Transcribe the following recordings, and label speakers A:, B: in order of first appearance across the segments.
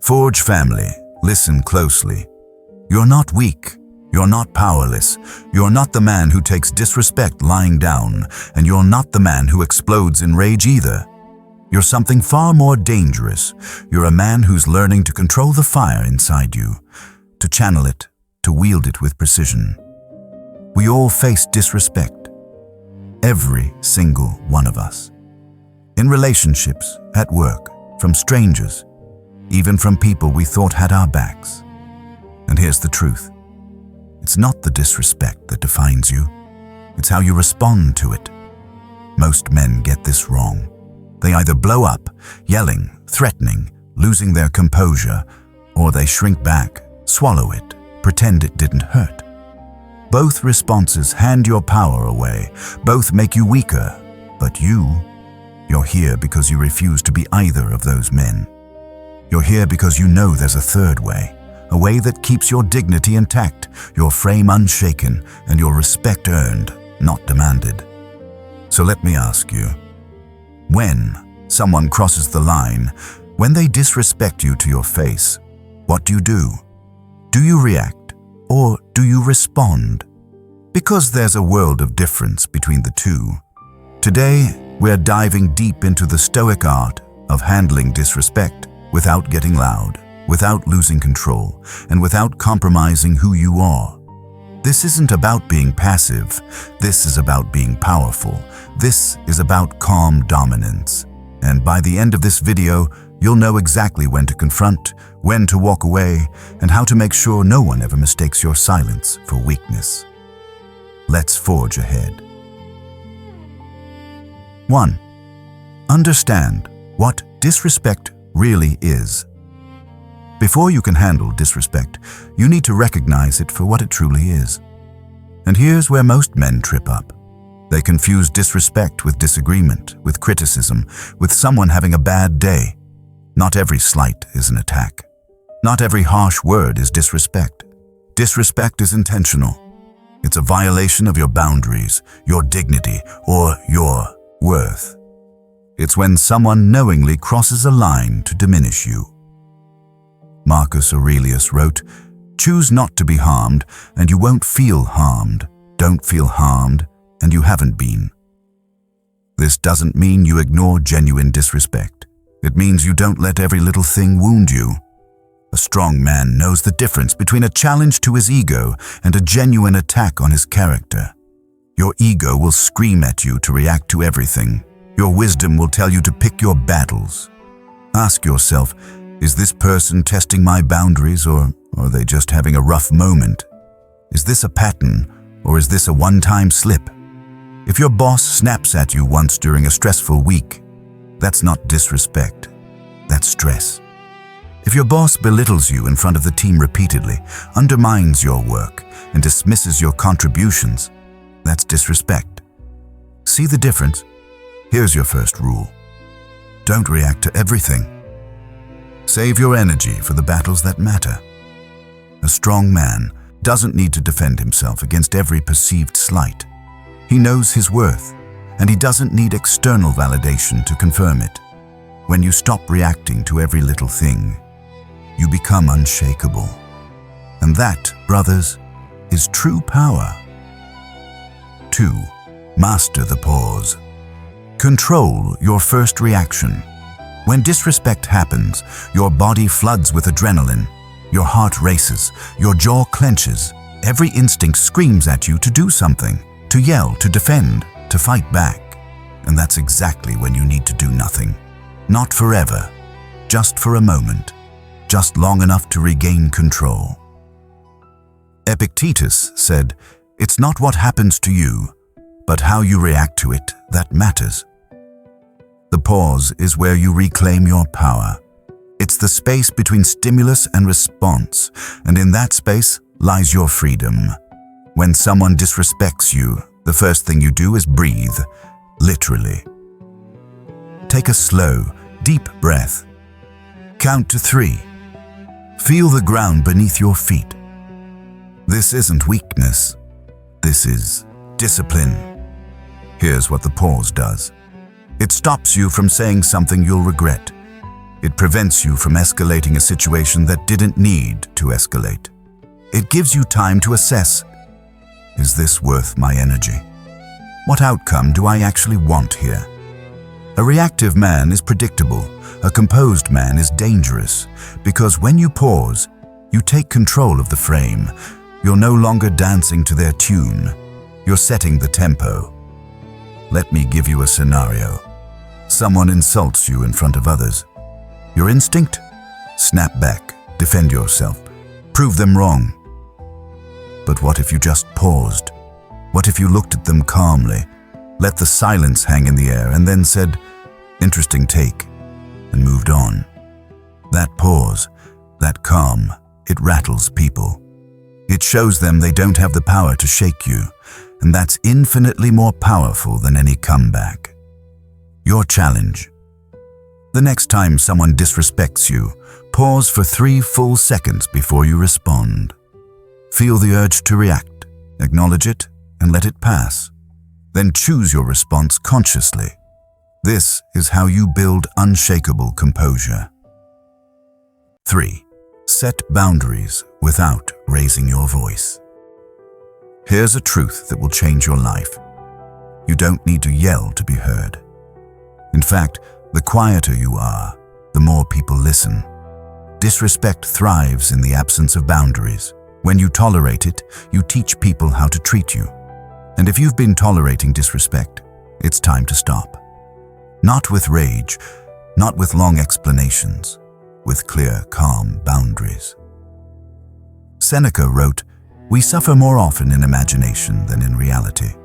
A: Forge family, listen closely. You're not weak. You're not powerless. You're not the man who takes disrespect lying down, and you're not the man who explodes in rage either. You're something far more dangerous. You're a man who's learning to control the fire inside you, to channel it, to wield it with precision. We all face disrespect. Every single one of us. In relationships, at work, from strangers, even from people we thought had our backs. And here's the truth. It's not the disrespect that defines you. It's how you respond to it. Most men get this wrong. They either blow up, yelling, threatening, losing their composure, or they shrink back, swallow it, pretend it didn't hurt. Both responses hand your power away. Both make you weaker. But you're here because you refuse to be either of those men. You're here because you know there's a third way. A way that keeps your dignity intact, your frame unshaken, and your respect earned, not demanded. So let me ask you, when someone crosses the line, when they disrespect you to your face, what do you do? Do you react, or do you respond? Because there's a world of difference between the two. Today, we're diving deep into the stoic art of handling disrespect without getting loud, without losing control, and without compromising who you are. This isn't about being passive. This is about being powerful. This is about calm dominance. And by the end of this video, you'll know exactly when to confront, when to walk away, and how to make sure no one ever mistakes your silence for weakness. Let's forge ahead. 1. Understand what disrespect really is. Before you can handle disrespect, you need to recognize it for what it truly is. And here's where most men trip up. They confuse disrespect with disagreement, with criticism, with someone having a bad day. Not every slight is an attack. Not every harsh word is disrespect. Disrespect is intentional. It's a violation of your boundaries, your dignity, or your worth. It's when someone knowingly crosses a line to diminish you. Marcus Aurelius wrote, "Choose not to be harmed, and you won't feel harmed. Don't feel harmed, and you haven't been." This doesn't mean you ignore genuine disrespect. It means you don't let every little thing wound you. A strong man knows the difference between a challenge to his ego and a genuine attack on his character. Your ego will scream at you to react to everything. Your wisdom will tell you to pick your battles. Ask yourself, is this person testing my boundaries, or are they just having a rough moment? Is this a pattern, or is this a one-time slip? If your boss snaps at you once during a stressful week, that's not disrespect, that's stress. If your boss belittles you in front of the team repeatedly, undermines your work, and dismisses your contributions, that's disrespect. See the difference? Here's your first rule. Don't react to everything. Save your energy for the battles that matter. A strong man doesn't need to defend himself against every perceived slight. He knows his worth, and he doesn't need external validation to confirm it. When you stop reacting to every little thing, you become unshakable. And that, brothers, is true power. 2. Master the pause. Control your first reaction. When disrespect happens, your body floods with adrenaline. Your heart races, your jaw clenches. Every instinct screams at you to do something, to yell, to defend, to fight back. And that's exactly when you need to do nothing. Not forever, just for a moment, just long enough to regain control. Epictetus said, "It's not what happens to you, but how you react to it that matters." The pause is where you reclaim your power. It's the space between stimulus and response, and in that space lies your freedom. When someone disrespects you, the first thing you do is breathe, literally. Take a slow, deep breath. Count to 3. Feel the ground beneath your feet. This isn't weakness. This is discipline. Here's what the pause does. It stops you from saying something you'll regret. It prevents you from escalating a situation that didn't need to escalate. It gives you time to assess, is this worth my energy? What outcome do I actually want here? A reactive man is predictable. A composed man is dangerous, because when you pause, you take control of the frame. You're no longer dancing to their tune. You're setting the tempo. Let me give you a scenario. Someone insults you in front of others. Your instinct? Snap back, defend yourself, prove them wrong. But what if you just paused? What if you looked at them calmly, let the silence hang in the air, and then said, "Interesting take," and moved on? That pause, that calm, it rattles people. It shows them they don't have the power to shake you, and that's infinitely more powerful than any comeback. Your challenge. The next time someone disrespects you, pause for 3 full seconds before you respond. Feel the urge to react, acknowledge it, and let it pass. Then choose your response consciously. This is how you build unshakable composure. 3. Set boundaries without raising your voice. Here's a truth that will change your life. You don't need to yell to be heard. In fact, the quieter you are, the more people listen. Disrespect thrives in the absence of boundaries. When you tolerate it, you teach people how to treat you. And if you've been tolerating disrespect, it's time to stop. Not with rage, not with long explanations, with clear, calm boundaries. Seneca wrote, "We suffer more often in imagination than in reality."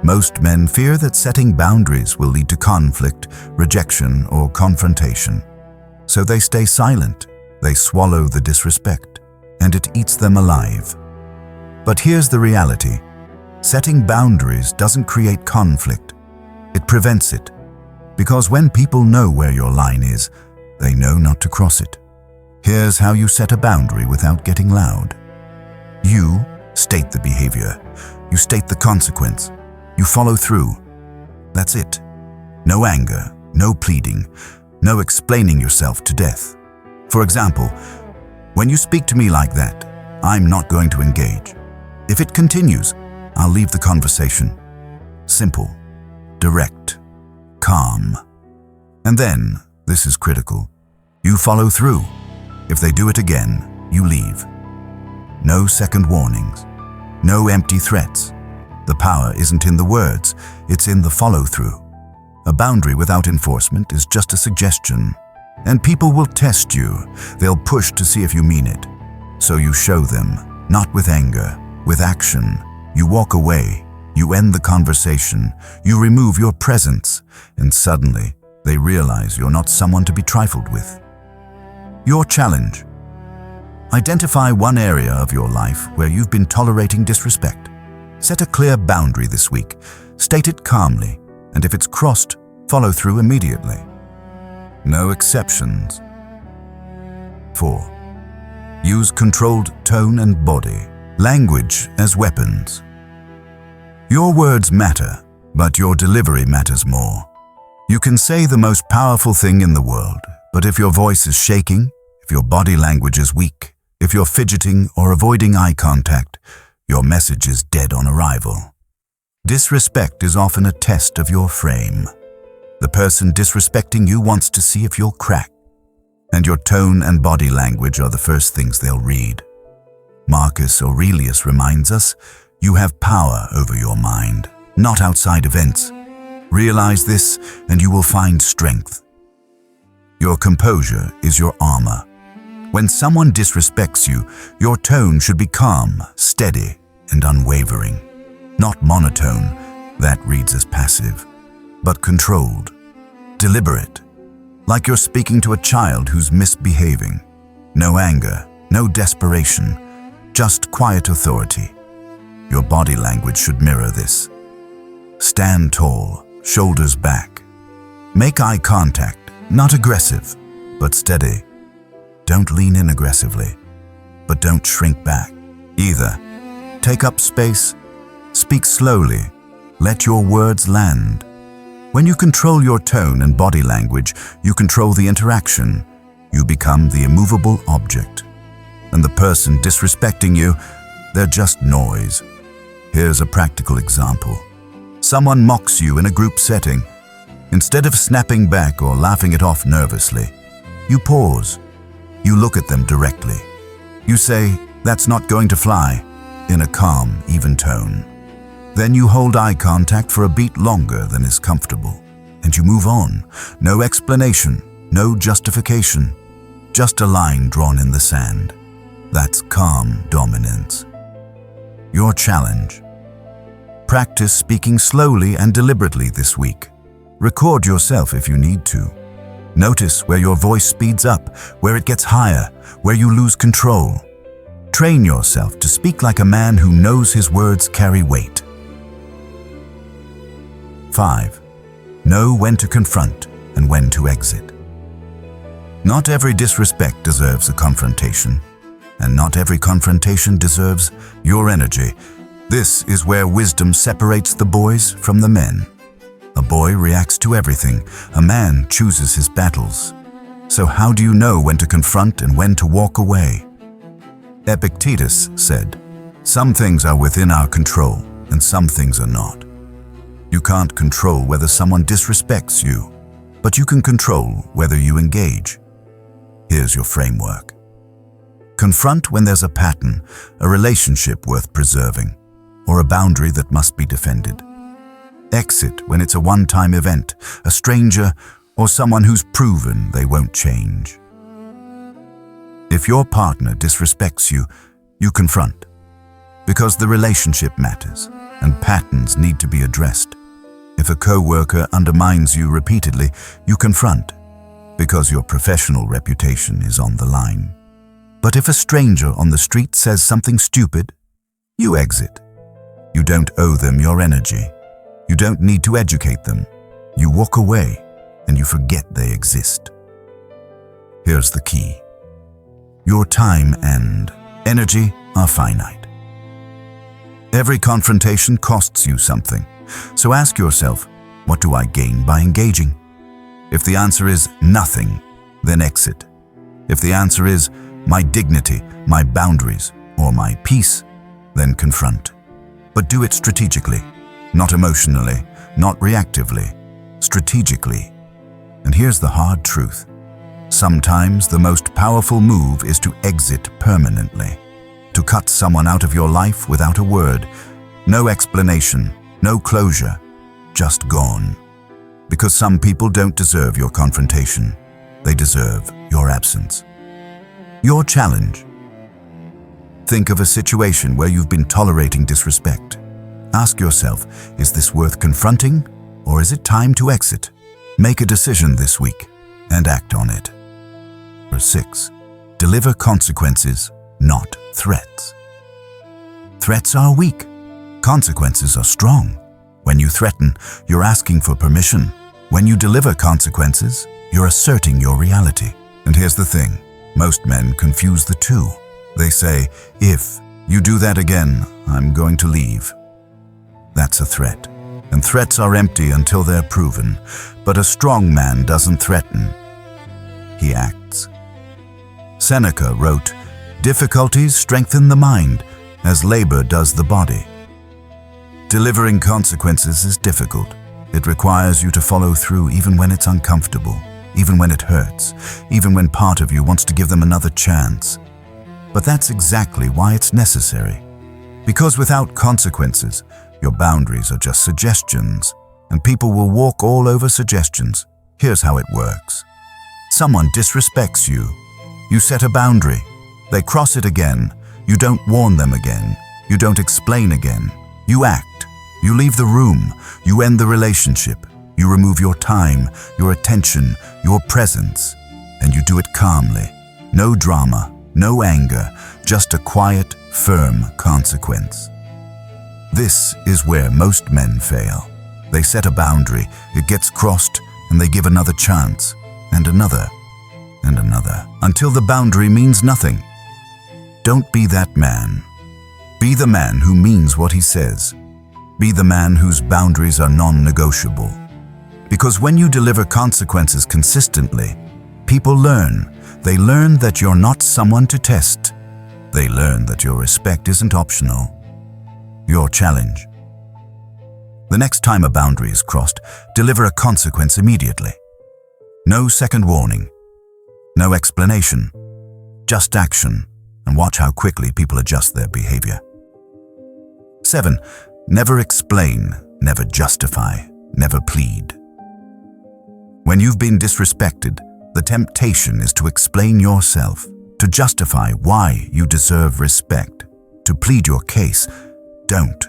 A: Most men fear that setting boundaries will lead to conflict, rejection, or confrontation. So they stay silent, they swallow the disrespect, and it eats them alive. But here's the reality. Setting boundaries doesn't create conflict. It prevents it. Because when people know where your line is, they know not to cross it. Here's how you set a boundary without getting loud. You state the behavior. You state the consequence. You follow through. That's it. No anger, no pleading, no explaining yourself to death. For example, when you speak to me like that, I'm not going to engage. If it continues, I'll leave the conversation. Simple, direct, calm. And then, this is critical, you follow through. If they do it again, you leave. No second warnings, no empty threats. The power isn't in the words, it's in the follow-through. A boundary without enforcement is just a suggestion, and people will test you. They'll push to see if you mean it. So you show them, not with anger, with action. You walk away, you end the conversation, you remove your presence, and suddenly they realize you're not someone to be trifled with. Your challenge. Identify one area of your life where you've been tolerating disrespect. Set a clear boundary this week, state it calmly, and if it's crossed, follow through immediately. No exceptions. 4. Use controlled tone and body, language as weapons. Your words matter, but your delivery matters more. You can say the most powerful thing in the world, but if your voice is shaking, if your body language is weak, if you're fidgeting or avoiding eye contact, your message is dead on arrival. Disrespect is often a test of your frame. The person disrespecting you wants to see if you'll crack, and your tone and body language are the first things they'll read. Marcus Aurelius reminds us, you have power over your mind, not outside events. Realize this, and you will find strength. Your composure is your armor. When someone disrespects you, your tone should be calm, steady, and unwavering. Not monotone, that reads as passive, but controlled, deliberate, like you're speaking to a child who's misbehaving. No anger, no desperation, just quiet authority. Your body language should mirror this. Stand tall, shoulders back. Make eye contact, not aggressive, but steady. Don't lean in aggressively, but don't shrink back either. Take up space, speak slowly, let your words land. When you control your tone and body language, you control the interaction. You become the immovable object. And the person disrespecting you, they're just noise. Here's a practical example. Someone mocks you in a group setting. Instead of snapping back or laughing it off nervously, you pause. You look at them directly. You say, "That's not going to fly," in a calm, even tone. Then you hold eye contact for a beat longer than is comfortable, and you move on. No explanation, no justification, just a line drawn in the sand. That's calm dominance. Your challenge. Practice speaking slowly and deliberately this week. Record yourself if you need to. Notice where your voice speeds up, where it gets higher, where you lose control. Train yourself to speak like a man who knows his words carry weight. 5. Know when to confront and when to exit. Not every disrespect deserves a confrontation, and not every confrontation deserves your energy. This is where wisdom separates the boys from the men. A boy reacts to everything. A man chooses his battles. So how do you know when to confront and when to walk away? Epictetus said, "Some things are within our control and some things are not." You can't control whether someone disrespects you, but you can control whether you engage. Here's your framework. Confront when there's a pattern, a relationship worth preserving, or a boundary that must be defended. Exit when it's a one-time event, a stranger, or someone who's proven they won't change. If your partner disrespects you, you confront, because the relationship matters and patterns need to be addressed. If a co-worker undermines you repeatedly, you confront, because your professional reputation is on the line. But if a stranger on the street says something stupid, you exit. You don't owe them your energy. You don't need to educate them. You walk away and you forget they exist. Here's the key. Your time and energy are finite. Every confrontation costs you something. So ask yourself, what do I gain by engaging? If the answer is nothing, then exit. If the answer is my dignity, my boundaries, or my peace, then confront. But do it strategically, not emotionally, not reactively, strategically. And here's the hard truth. Sometimes the most powerful move is to exit permanently, to cut someone out of your life without a word, no explanation, no closure, just gone. Because some people don't deserve your confrontation. They deserve your absence. Your challenge. Think of a situation where you've been tolerating disrespect. Ask yourself, is this worth confronting, or is it time to exit? Make a decision this week and act on it. Number 6. Deliver consequences, not threats. Threats are weak. Consequences are strong. When you threaten, you're asking for permission. When you deliver consequences, you're asserting your reality. And here's the thing. Most men confuse the two. They say, if you do that again, I'm going to leave. That's a threat. And threats are empty until they're proven. But a strong man doesn't threaten. He acts. Seneca wrote, "Difficulties strengthen the mind, as labor does the body." Delivering consequences is difficult. It requires you to follow through even when it's uncomfortable, even when it hurts, even when part of you wants to give them another chance. But that's exactly why it's necessary. Because without consequences, your boundaries are just suggestions, and people will walk all over suggestions. Here's how it works. Someone disrespects you. You set a boundary. They cross it again. You don't warn them again. You don't explain again. You act. You leave the room. You end the relationship. You remove your time, your attention, your presence. And you do it calmly. No drama, no anger, just a quiet, firm consequence. This is where most men fail. They set a boundary, it gets crossed, and they give another chance, and another, until the boundary means nothing. Don't be that man. Be the man who means what he says. Be the man whose boundaries are non-negotiable. Because when you deliver consequences consistently, people learn. They learn that you're not someone to test. They learn that your respect isn't optional. Your challenge. The next time a boundary is crossed, deliver a consequence immediately. No second warning. No explanation. Just action, and watch how quickly people adjust their behavior. 7. Never explain, never justify, never plead. When you've been disrespected, the temptation is to explain yourself, to justify why you deserve respect, to plead your case. Don't.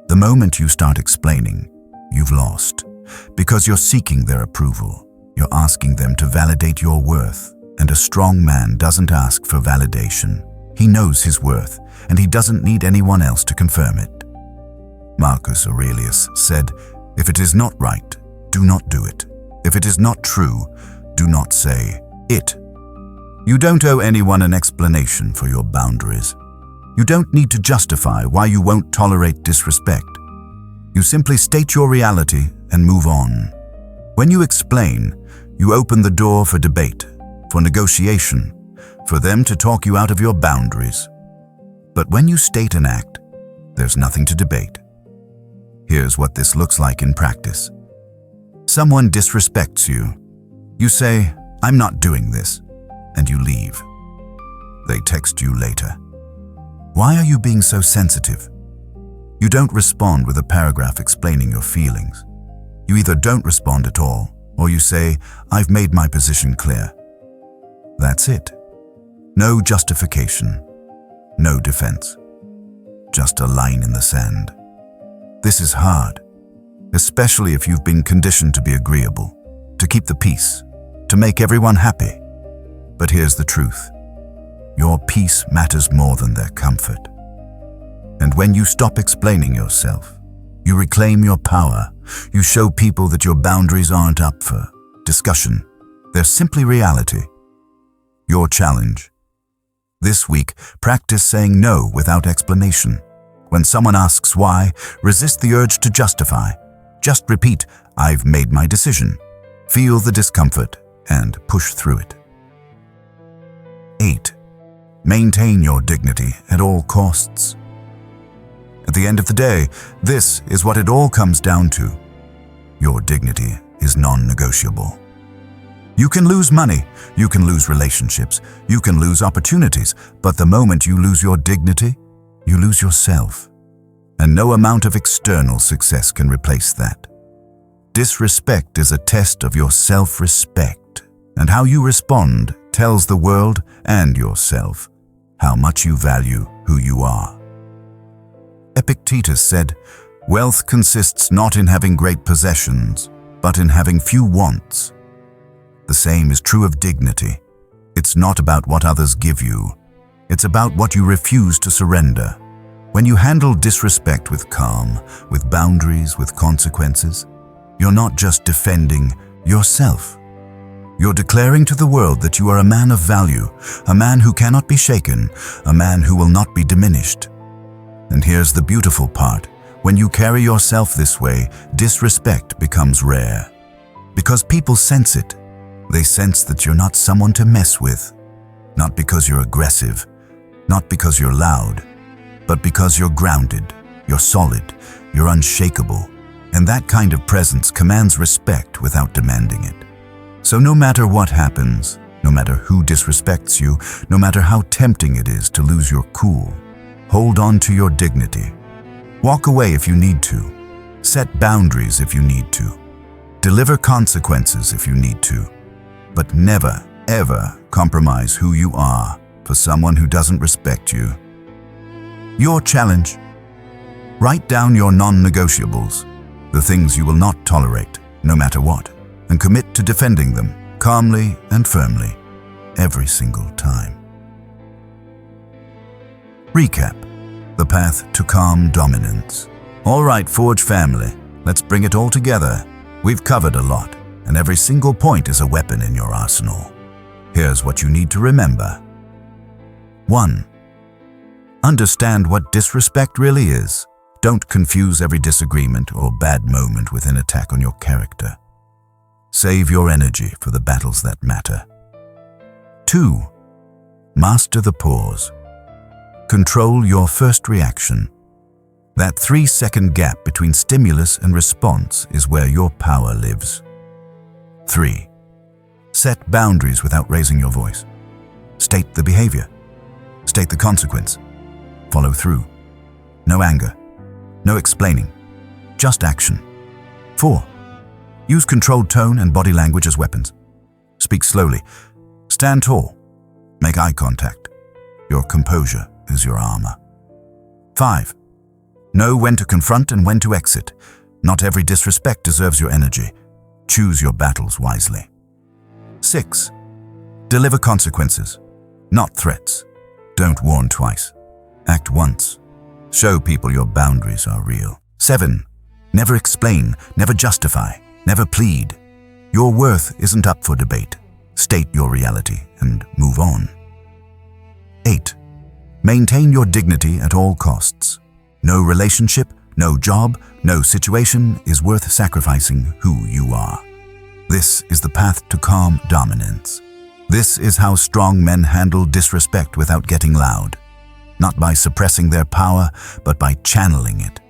A: The moment you start explaining, you've lost. Because you're seeking their approval. You're asking them to validate your worth. And a strong man doesn't ask for validation. He knows his worth, and he doesn't need anyone else to confirm it. Marcus Aurelius said, "If it is not right, do not do it. If it is not true, do not say it." You don't owe anyone an explanation for your boundaries. You don't need to justify why you won't tolerate disrespect. You simply state your reality and move on. When you explain, you open the door for debate, for negotiation, for them to talk you out of your boundaries. But when you state and act, there's nothing to debate. Here's what this looks like in practice. Someone disrespects you. You say, "I'm not doing this," and you leave. They text you later. "Why are you being so sensitive?" You don't respond with a paragraph explaining your feelings. You either don't respond at all, or you say, "I've made my position clear." That's it. No justification, no defense. Just a line in the sand. This is hard, especially if you've been conditioned to be agreeable, to keep the peace, to make everyone happy. But here's the truth. Your peace matters more than their comfort. And when you stop explaining yourself, you reclaim your power. You show people that your boundaries aren't up for discussion. They're simply reality. Your challenge. This week, practice saying no without explanation. When someone asks why, resist the urge to justify. Just repeat, "I've made my decision." Feel the discomfort and push through it. 8. Maintain your dignity at all costs. At the end of the day, this is what it all comes down to. Your dignity is non-negotiable. You can lose money, you can lose relationships, you can lose opportunities, but the moment you lose your dignity, you lose yourself. And no amount of external success can replace that. Disrespect is a test of your self-respect, and how you respond tells the world and yourself how much you value who you are. Epictetus said, "Wealth consists not in having great possessions, but in having few wants." The same is true of dignity. It's not about what others give you. It's about what you refuse to surrender. When you handle disrespect with calm, with boundaries, with consequences, you're not just defending yourself. You're declaring to the world that you are a man of value, a man who cannot be shaken, a man who will not be diminished. And here's the beautiful part. When you carry yourself this way, disrespect becomes rare. Because people sense it. They sense that you're not someone to mess with. Not because you're aggressive, not because you're loud, but because you're grounded, you're solid, you're unshakable. And that kind of presence commands respect without demanding it. So no matter what happens, no matter who disrespects you, no matter how tempting it is to lose your cool, hold on to your dignity. Walk away if you need to. Set boundaries if you need to. Deliver consequences if you need to. But never, ever compromise who you are for someone who doesn't respect you. Your challenge. Write down your non-negotiables, the things you will not tolerate, no matter what, and commit to defending them calmly and firmly, every single time. Recap. The path to calm dominance. All right, Forge family, let's bring it all together. We've covered a lot, and every single point is a weapon in your arsenal. Here's what you need to remember. 1. Understand what disrespect really is. Don't confuse every disagreement or bad moment with an attack on your character. Save your energy for the battles that matter. 2. Master the pause. Control your first reaction. That 3-second gap between stimulus and response is where your power lives. 3. Set boundaries without raising your voice. State the behavior. State the consequence. Follow through. No anger. No explaining. Just action. 4. Use controlled tone and body language as weapons. Speak slowly. Stand tall. Make eye contact. Your composure is your armor. 5. Know when to confront and when to exit. Not every disrespect deserves your energy. Choose your battles wisely. 6. Deliver consequences, not threats. Don't warn twice. Act once. Show people your boundaries are real. 7. Never explain, never justify, never plead. Your worth isn't up for debate. State your reality and move on. 8. Maintain your dignity at all costs. No relationship, no job, no situation is worth sacrificing who you are. This is the path to calm dominance. This is how strong men handle disrespect without getting loud. Not by suppressing their power, but by channeling it.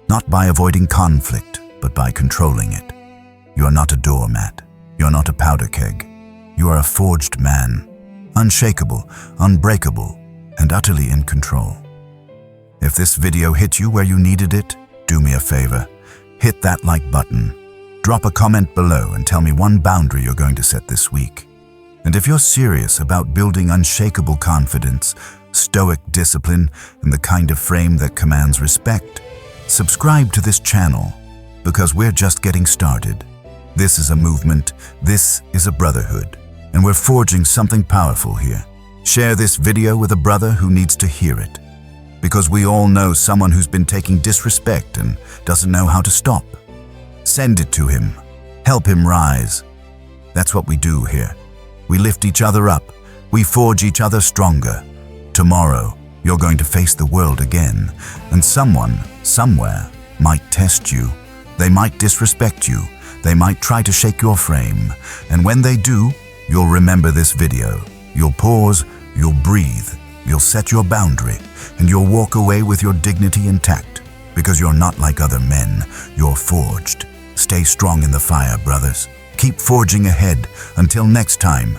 A: Not by avoiding conflict, but by controlling it. You are not a doormat. You are not a powder keg. You are a forged man, unshakable, unbreakable, and utterly in control. If this video hit you where you needed it, do me a favor. Hit that like button. Drop a comment below and tell me one boundary you're going to set this week. And if you're serious about building unshakable confidence, stoic discipline, and the kind of frame that commands respect, subscribe to this channel, because we're just getting started. This is a movement, this is a brotherhood, and we're forging something powerful here. Share this video with a brother who needs to hear it, because we all know someone who's been taking disrespect and doesn't know how to stop. Send it to him. Help him rise. That's what we do here. We lift each other up. We forge each other stronger. Tomorrow, you're going to face the world again, and someone, somewhere, might test you. They might disrespect you. They might try to shake your frame. And when they do, you'll remember this video. You'll pause, you'll breathe, you'll set your boundary, and you'll walk away with your dignity intact. Because you're not like other men, you're forged. Stay strong in the fire, brothers. Keep forging ahead. Until next time,